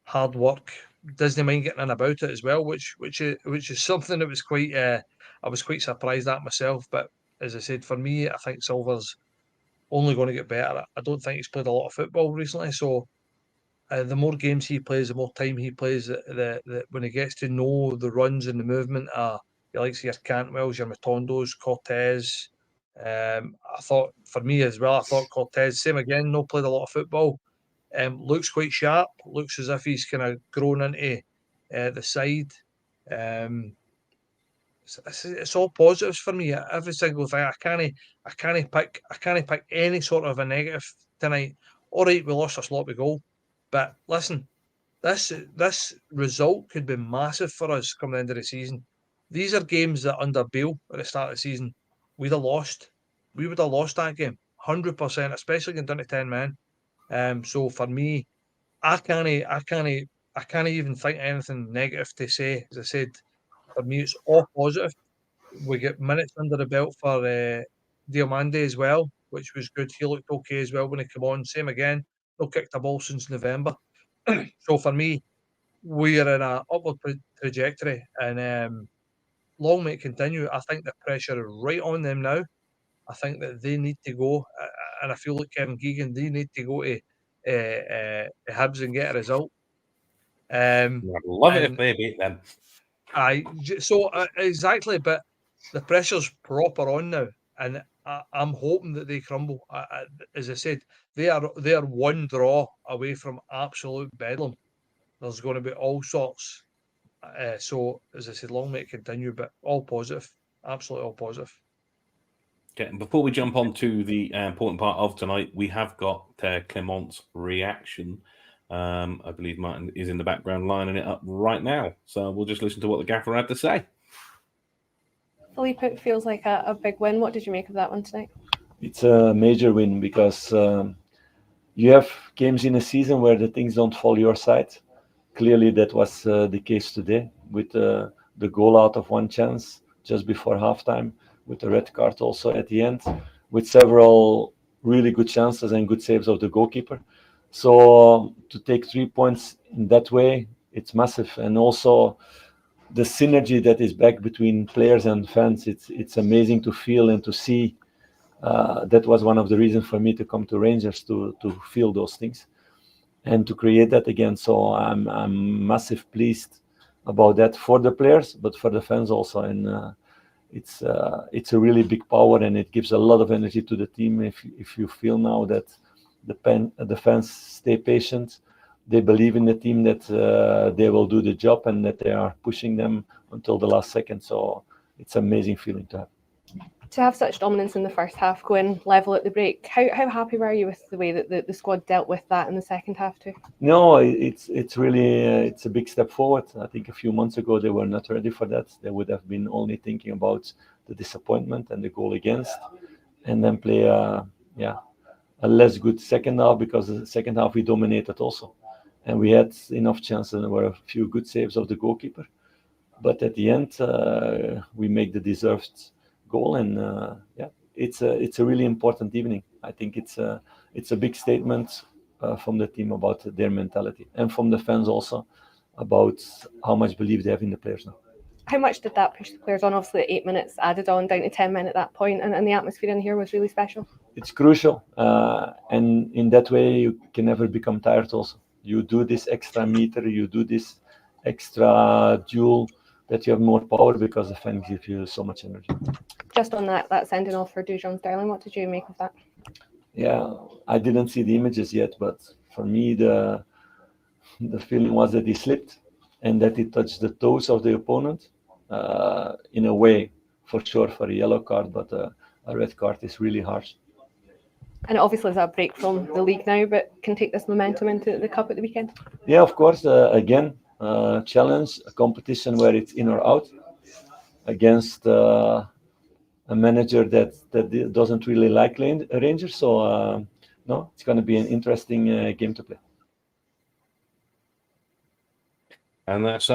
hard work, doesn't mind getting in about it as well, which is something that was quite I was quite surprised at myself. But as I said, for me, I think Silva's only going to get better. I don't think he's played a lot of football recently, so the more games he plays, the more time he plays, the when he gets to know the runs and the movement, he likes your Cantwells, your Matondos, Cortez. I thought, for me as well, I thought Cortez, same again, no played a lot of football. Looks quite sharp, looks as if he's kind of grown into the side. It's all positives for me. Every single thing. I can't pick any sort of a negative tonight. All right, we lost a sloppy goal, but listen, this result could be massive for us come the end of the season. These are games that under Beale at the start of the season we'd have lost. We would have lost that game 100%, especially getting down to 10 men. So for me, I can't even think anything negative to say. As I said, for me, it's all positive. We get minutes under the belt for Diomande as well, which was good. He looked okay as well when he came on. Same again, no kicked a ball since November. So for me, we are in a upward trajectory, and long may it continue. I think the pressure is right on them now. I think that they need to go, and I feel like Kevin Keegan, they need to go to Hibs and get a result. I'd love it if and they beat them. Exactly, but the pressure's proper on now, and I'm hoping that they crumble. As I said, they are one draw away from absolute bedlam. There's going to be all sorts. So as I said, long may it continue, but all positive, absolutely all positive. Okay, and before we jump on to the important part of tonight, we have got Clement's reaction. I believe Martin is in the background lining it up right now. So we'll just listen to what the gaffer had to say. Philippe, it feels like a big win. What did you make of that one tonight? It's a major win because you have games in a season where the things don't fall your side. Clearly, that was the case today with the goal out of one chance just before halftime, with the red card also at the end, with several really good chances and good saves of the goalkeeper. So to take 3 points in that way, it's massive. And also the synergy that is back between players and fans, it's amazing to feel and to see. That was one of the reasons for me to come to Rangers, to feel those things and to create that again. So I'm massive pleased about that for the players, but for the fans also. And it's a really big power, and it gives a lot of energy to the team. If you feel now that the fans stay patient, they believe in the team, that they will do the job, and that they are pushing them until the last second. So it's an amazing feeling to have. To have such dominance in the first half, going level at the break, how happy were you with the way that the squad dealt with that in the second half too? No, it's really it's a big step forward. I think a few months ago they were not ready for that. They would have been only thinking about the disappointment and the goal against, and then play a less good second half, because the second half we dominated also, and we had enough chances, and there were a few good saves of the goalkeeper, but at the end we make the deserved goal, and it's a really important evening. I think it's a big statement from the team about their mentality, and from the fans also about how much belief they have in the players now. How much did that push the players on? Obviously, 8 minutes added on down to 10 men at that point, and the atmosphere in here was really special. It's crucial, and in that way you can never become tired. Also, you do this extra meter, you do this extra duel, that you have more power because the fans give you so much energy. Just on that sending off for Dujon Sterling, what did you make of that? Yeah, I didn't see the images yet, but for me the feeling was that he slipped and that he touched the toes of the opponent. In a way, for sure, for a yellow card, but a red card is really harsh. And it obviously is a break from the league now, but can take this momentum into the cup at the weekend. Yeah, of course. Again, challenge, a competition where it's in or out against a manager that doesn't really like Rangers. So no, it's going to be an interesting game to play. And that's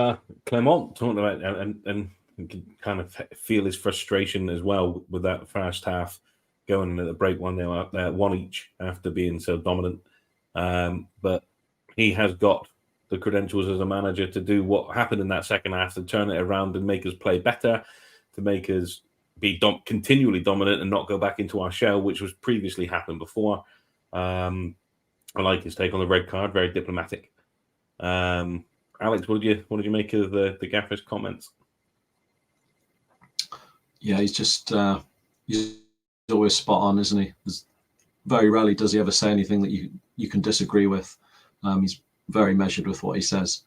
Clement talking about, and you can kind of feel his frustration as well with that first half going into the break 1-0 up, one each after being so dominant. But he has got the credentials as a manager to do what happened in that second half, to turn it around and make us play better, to make us be continually dominant and not go back into our shell, which was previously happened before. I like his take on the red card, very diplomatic. Alex, what did you make of the gaffer's comments? Yeah, he's just he's always spot on, isn't he? Very rarely does he ever say anything that you can disagree with. He's very measured with what he says.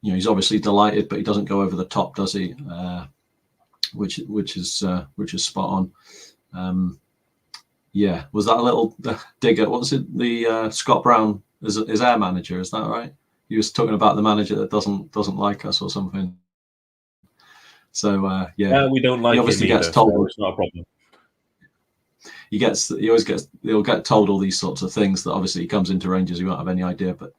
He's obviously delighted, but he doesn't go over the top, does he? Which is spot on. Yeah, was that a little dig at what's it? The Scott Brown is our manager, is that right? He was talking about the manager that doesn't like us or something. So yeah, we don't like. He obviously him either, gets told. So it's not a problem. He'll get told all these sorts of things that obviously he comes into Rangers, he won't have any idea. But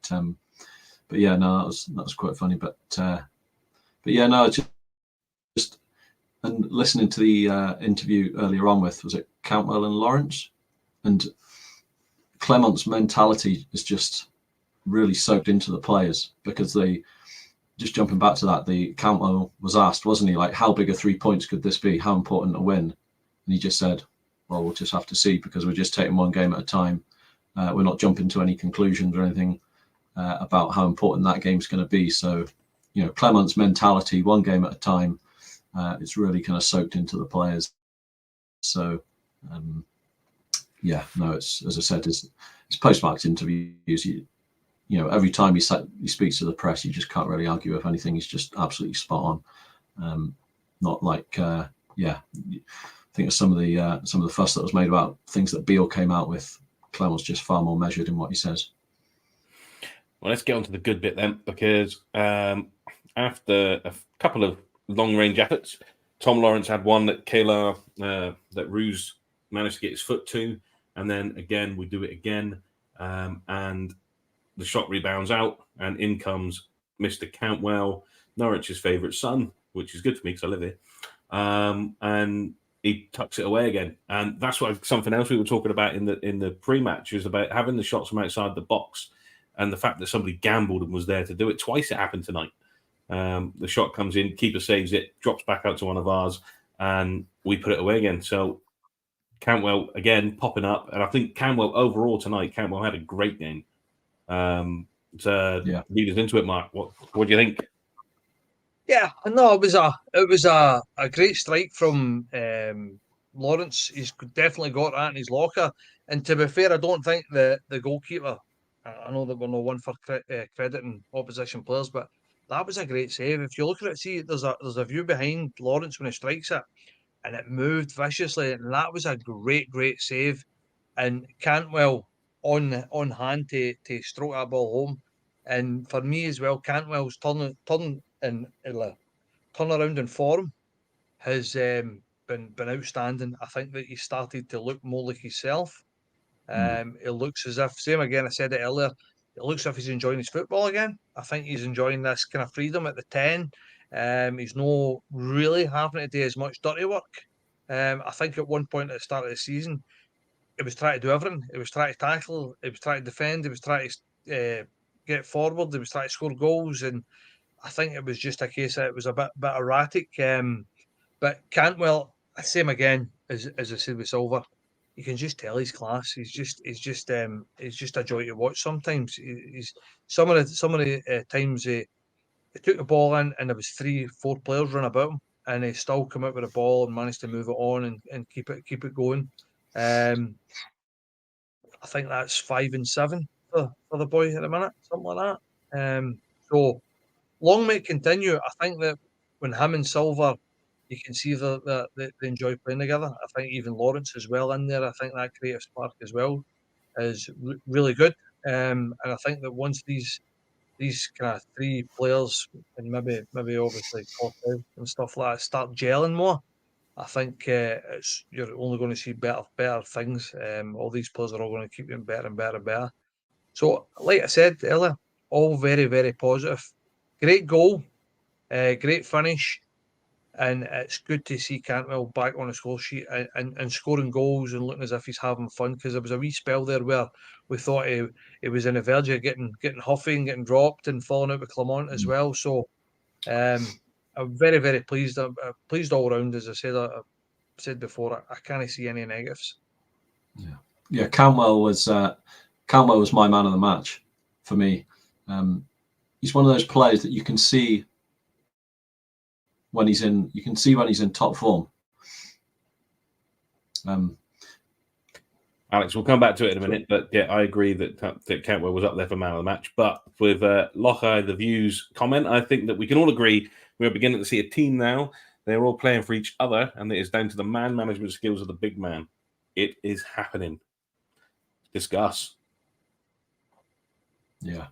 yeah, no, that was quite funny. But yeah, no, just and listening to the interview earlier on with, was it Cantwell and Lawrence, and Clement's mentality is just really soaked into the players, because they, just jumping back to that, the Cantwell was asked, wasn't he, like, how big a 3 points could this be? How important a win? And he just said, well, we'll just have to see, because we're just taking one game at a time. We're not jumping to any conclusions or anything about how important that game's going to be. So, Clement's mentality, one game at a time, it's really kind of soaked into the players. So, yeah, no, it's, as I said, his post-match interviews, every time he speaks to the press, you just can't really argue with anything. He's just absolutely spot on. Not like, I think of some of the fuss that was made about things that Beale came out with. Clement's just far more measured in what he says. Well, let's get on to the good bit then, because after a couple of long-range efforts, Tom Lawrence had one that Kayla, that Ruse managed to get his foot to, and then again we do it again, and the shot rebounds out, and in comes Mr. Cantwell, Norwich's favourite son, which is good for me because I live here, and he tucks it away again. And that's something else we were talking about in the pre-match, is about having the shots from outside the box, and the fact that somebody gambled and was there to do it. Twice it happened tonight. The shot comes in, keeper saves it, drops back out to one of ours, and we put it away again. So Cantwell again popping up, and I think Cantwell overall tonight, Cantwell had a great game. Lead us into it, Mark. What do you think? Yeah, no, it was a great strike from Lawrence. He's definitely got that in his locker. And to be fair, I don't think the goalkeeper, I know that we're no one for crediting opposition players, but that was a great save. If you look at it, see, there's a view behind Lawrence when he strikes it, and it moved viciously, and that was a great save. And Cantwell on hand to stroke that ball home. And for me as well, Cantwell's turn around in form has been outstanding. I think that he started to look more like himself. It looks as if, same again, I said it earlier, it looks as if he's enjoying his football again. I think he's enjoying this kind of freedom at the 10. He's not really having to do as much dirty work. I think at one point at the start of the season, he was trying to do everything. He was trying to tackle, he was trying to defend, he was trying to get forward, he was trying to score goals. And I think it was just a case that it was a bit erratic. But Cantwell, same again as I said with Silva. You can just tell his class. He's just a joy to watch. Sometimes he's some of the times he took the ball in and there was 3-4 players running about him, and he still come out with the ball and managed to move it on and keep it going. I think that's 5 and 7 for the boy at the minute, something like that. So long may it continue. I think that when him and Silva, you can see that they enjoy playing together. I think even Lawrence as well in there. I think that creative spark as well is really good. And I think that once these kind of 3 players and maybe obviously Cortez and stuff like that start gelling more, I think you're only going to see better things. All these players are all going to keep getting better and better and better. So, like I said earlier, all very, very positive. Great goal, great finish, and it's good to see Cantwell back on the score sheet and scoring goals and looking as if he's having fun, because there was a wee spell there where we thought he was in the verge of getting huffy and getting dropped and falling out with Clement as well. So I'm very, very pleased. I'm pleased all round. As I said before, I can't see any negatives. Yeah. Cantwell was my man of the match for me. He's one of those players that you can see when he's in. You can see when he's in top form. Alex, we'll come back to it in a minute, but yeah, I agree that Cantwell was up there for man of the match. But with Locheye, the views comment, I think that we can all agree we're beginning to see a team now. They're all playing for each other, and it is down to the man management skills of the big man. It is happening. Discuss. Yeah.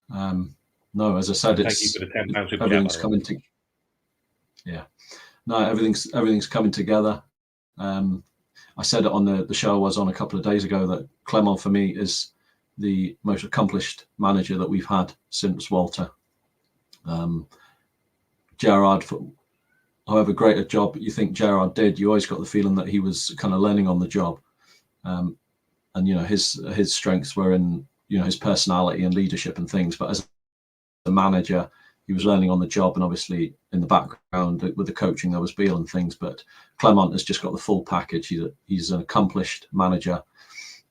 No, as I said, Thank you for the £10 everything's coming together. Yeah. No, everything's coming together. I said it on the show I was on a couple of days ago that Clement for me is the most accomplished manager that we've had since Walter. Gerrard, however great a job you think Gerrard did, you always got the feeling that he was kind of learning on the job. And his strengths were in his personality and leadership and things, but as a manager, he was learning on the job, and obviously in the background with the coaching there was Beale and things. But Clement has just got the full package. He's an accomplished manager,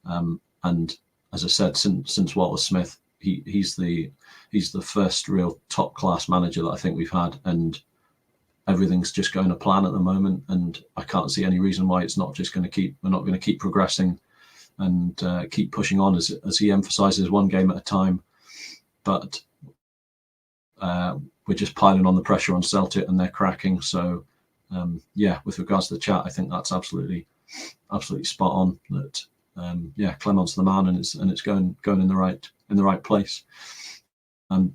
and as I said, since Walter Smith, he's the first real top class manager that I think we've had, and everything's just going to plan at the moment. And I can't see any reason why it's not just going to keep. We're not going to keep progressing and keep pushing on as he emphasises, one game at a time. But we're just piling on the pressure on Celtic, and they're cracking. So with regards to the chat, I think that's absolutely spot on. That Clement's the man, and it's going in the right place.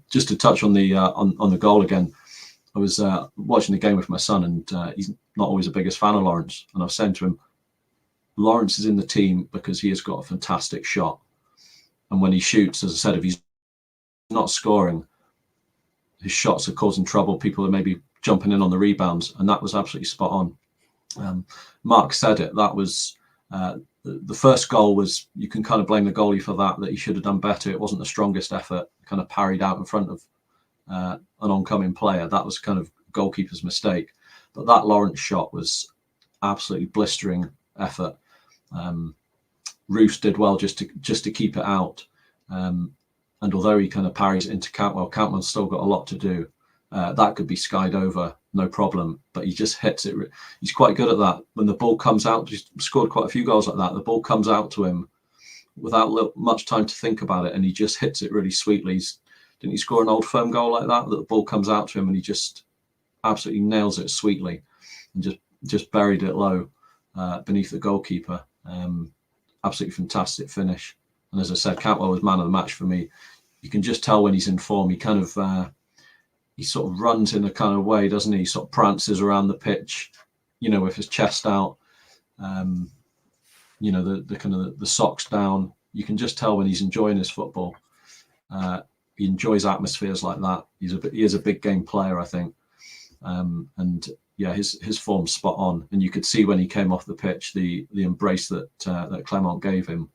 Just to touch on the goal again, I was watching the game with my son, and he's not always the biggest fan of Lawrence, and I was saying to him, Lawrence is in the team because he has got a fantastic shot, and when he shoots, as I said, if he's not scoring, his shots are causing trouble. People are maybe jumping in on the rebounds, and that was absolutely spot on. Mark said it. That was the first goal was, you can kind of blame the goalie for that he should have done better. It wasn't the strongest effort, kind of parried out in front of an oncoming player. That was kind of goalkeeper's mistake. But that Lawrence shot was absolutely blistering effort. Roos did well just to keep it out. And although he kind of parries into Cantwell's still got a lot to do. That could be skied over, no problem. But he just hits it. He's quite good at that. When the ball comes out, he's scored quite a few goals like that. The ball comes out to him without much time to think about it, and he just hits it really sweetly. Didn't he score an Old Firm goal like that? That the ball comes out to him and he just absolutely nails it sweetly, and just buried it low beneath the goalkeeper. Absolutely fantastic finish. And as I said, Cantwell was man of the match for me. You can just tell when he's in form. He kind of he sort of runs in a kind of way, doesn't he? He sort of prances around the pitch, with his chest out. The kind of the socks down. You can just tell when he's enjoying his football. He enjoys atmospheres like that. He is a big game player, I think. His form's spot on. And you could see when he came off the pitch the embrace that Clement gave him.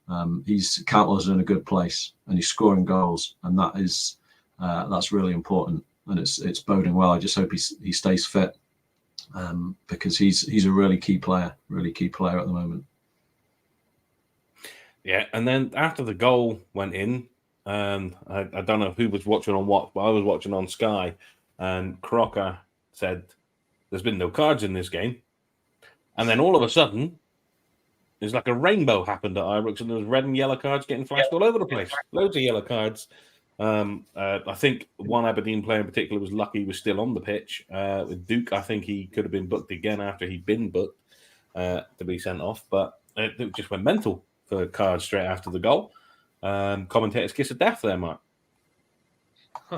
Cantwell's in a good place, and he's scoring goals, and that is That's really important, and it's boding well. I just hope he stays fit, because he's a really key player at the moment. Yeah, and then after the goal went in, I don't know who was watching on what, but I was watching on Sky, and Crocker said, "There's been no cards in this game," and then all of a sudden, there's like a rainbow happened at Ibrox, and there was red and yellow cards getting flashed all over the place. Loads of yellow cards. I think one Aberdeen player in particular was lucky he was still on the pitch. With Duke, I think he could have been booked again after he'd been booked to be sent off, but it just went mental for cards straight after the goal. Commentators kiss of death there, Mark.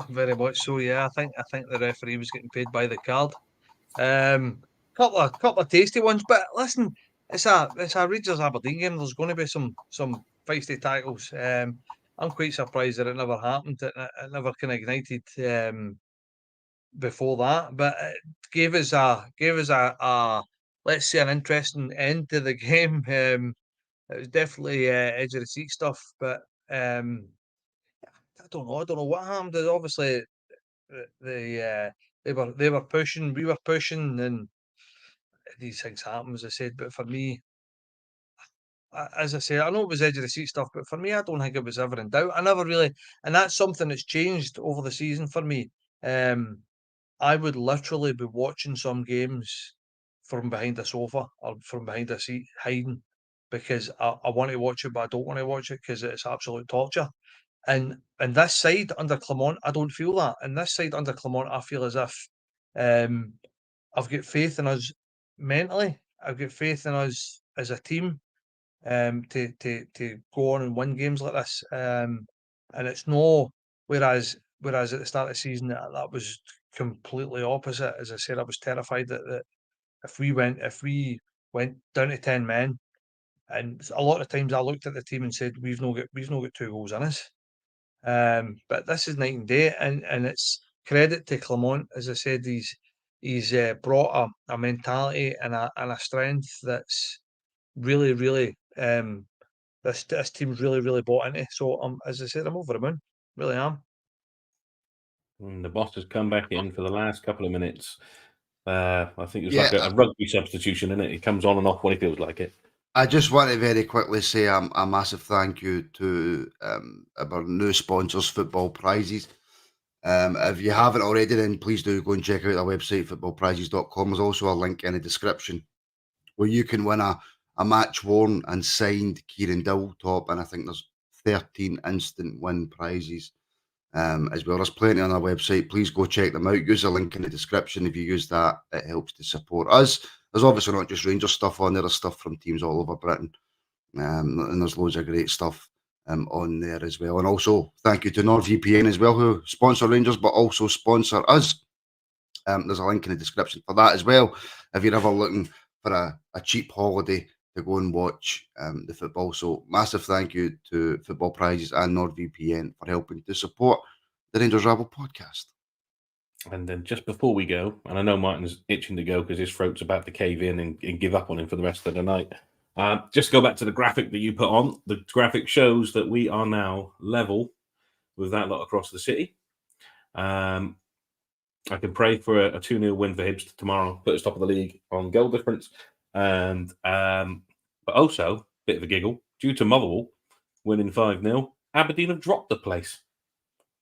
Very much so, yeah. I think the referee was getting paid by the card. Couple of tasty ones, but listen, it's a Rangers Aberdeen game. There's going to be some feisty tackles. I'm quite surprised that it never happened. It never kind of ignited before that, but it gave us a let's say an interesting end to the game. It was definitely edge of the seat stuff, but I don't know what happened. Obviously, they were pushing, we were pushing, and these things happen, as I said. But for me, as I say, I know it was edge of the seat stuff, but for me, I don't think it was ever in doubt. I never really, and that's something that's changed over the season for me. I would literally be watching some games from behind a sofa or from behind a seat, hiding, because I want to watch it, but I don't want to watch it because it's absolute torture. And this side under Clement, I don't feel that. And this side under Clement, I feel as if I've got faith in us mentally. I've got faith in us as a team to go on and win games like this. And it's no whereas at the start of the season that was completely opposite. As I said, I was terrified that if we went down to 10 men, and a lot of times I looked at the team and said we've not got 2 goals in us. But this is night and day, and it's credit to Clement. As I said, he's brought a mentality and a strength that's really this team's really bought into. So as I said, I'm over the moon. Really am. And the boss has come back in for the last couple of minutes. I think it's like a rugby substitution, isn't it? It comes on and off when he feels like it. I just want to very quickly say a massive thank you to our new sponsors, Football Prizes. If you haven't already, then please do go and check out our website, footballprizes.com. There's also a link in the description where you can win a match-worn and signed Kieran Dill top, and I think there's 13 instant win prizes as well. There's plenty on our website. Please go check them out. Use the link in the description. If you use that, it helps to support us. There's obviously not just Rangers stuff on there. There's stuff from teams all over Britain, and there's loads of great stuff on there as well. And also, thank you to NordVPN as well, who sponsor Rangers, but also sponsor us. There's a link in the description for that as well. If you're ever looking for a cheap holiday to go and watch the football. So massive thank you to Football Prizes and NordVPN for helping to support the Rangers Rabble podcast. And then just before we go, and I know Martin's itching to go because his throat's about to cave in and give up on him for the rest of the night. Just go back to the graphic that you put on. The graphic shows that we are now level with that lot across the city. I can pray for a 2-0 win for Hibs tomorrow, put us top of the league on goal difference. And but also, bit of a giggle, due to Motherwell winning 5-0, Aberdeen have dropped the place.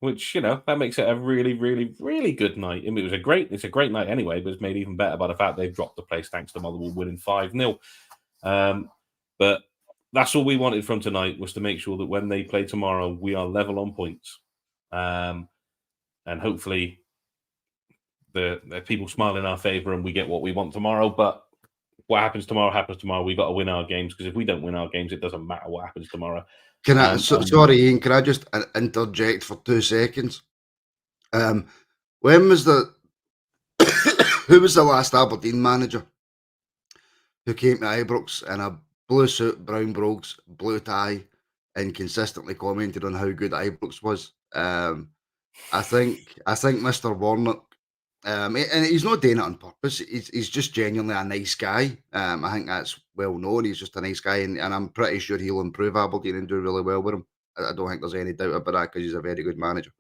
Which, that makes it a really good night. I mean, it's a great night anyway, but it's made even better by the fact they've dropped the place thanks to Motherwell winning 5-0. But that's all we wanted from tonight, was to make sure that when they play tomorrow, we are level on points. And hopefully the people smile in our favour and we get what we want tomorrow. But what happens tomorrow happens tomorrow. We've got to win our games, because if we don't win our games, it doesn't matter what happens tomorrow. Sorry, Ian, can I just interject for 2 seconds? When was who was the last Aberdeen manager who came to Ibrox in a blue suit, brown brogues, blue tie, and consistently commented on how good Ibrox was? I think Mr. Warnock, and he's not doing it on purpose. He's just genuinely a nice guy. I think that's well known. He's just a nice guy, and I'm pretty sure he'll improve Aberdeen and do really well with him. I don't think there's any doubt about that, because he's a very good manager.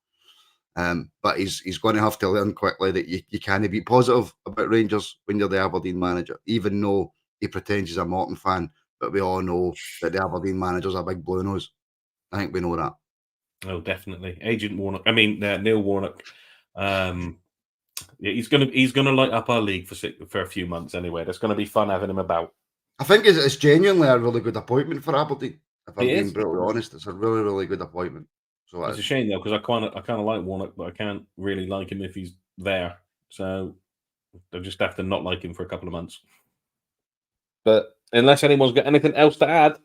But he's going to have to learn quickly that you can't be positive about Rangers when you're the Aberdeen manager, even though he pretends he's a Morton fan. But we all know that the Aberdeen manager's a big blue nose. I think we know that. Oh, definitely. Neil Warnock. He's gonna light up our league for a few months anyway. That's going to be fun having him about. I think it's genuinely a really good appointment for Aberdeen. If I'm It being is. brutally honest, it's a really, really good appointment. So It's a shame though, because I kind of like Warnock, but I can't really like him if he's there. So I'll just have to not like him for a couple of months. But unless anyone's got anything else to add,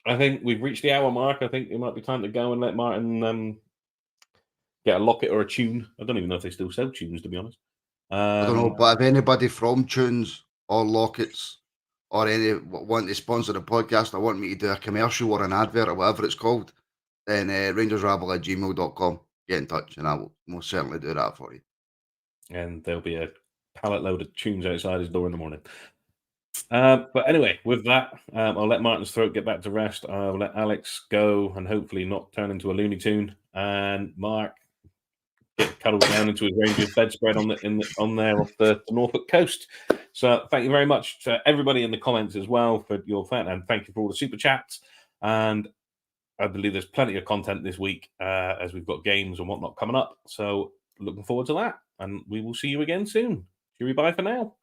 I think we've reached the hour mark. I think it might be time to go and let Martin get a locket or a tune. I don't even know if they still sell tunes, to be honest. I don't know, but if anybody from Tunes or Lockets or any want to sponsor the podcast or want me to do a commercial or an advert or whatever it's called, then rangersrabble@gmail.com. Get in touch and I will most certainly do that for you. And there'll be a pallet load of tunes outside his door in the morning. But anyway, with that, I'll let Martin's throat get back to rest. I'll let Alex go and hopefully not turn into a Looney Tune. And Mark get cuddled down into his Rangers bedspread on there off the Norfolk coast. So thank you very much to everybody in the comments as well for your fan, and thank you for all the super chats. And I believe there's plenty of content this week as we've got games and whatnot coming up. So looking forward to that, and we will see you again soon. Cheery bye for now.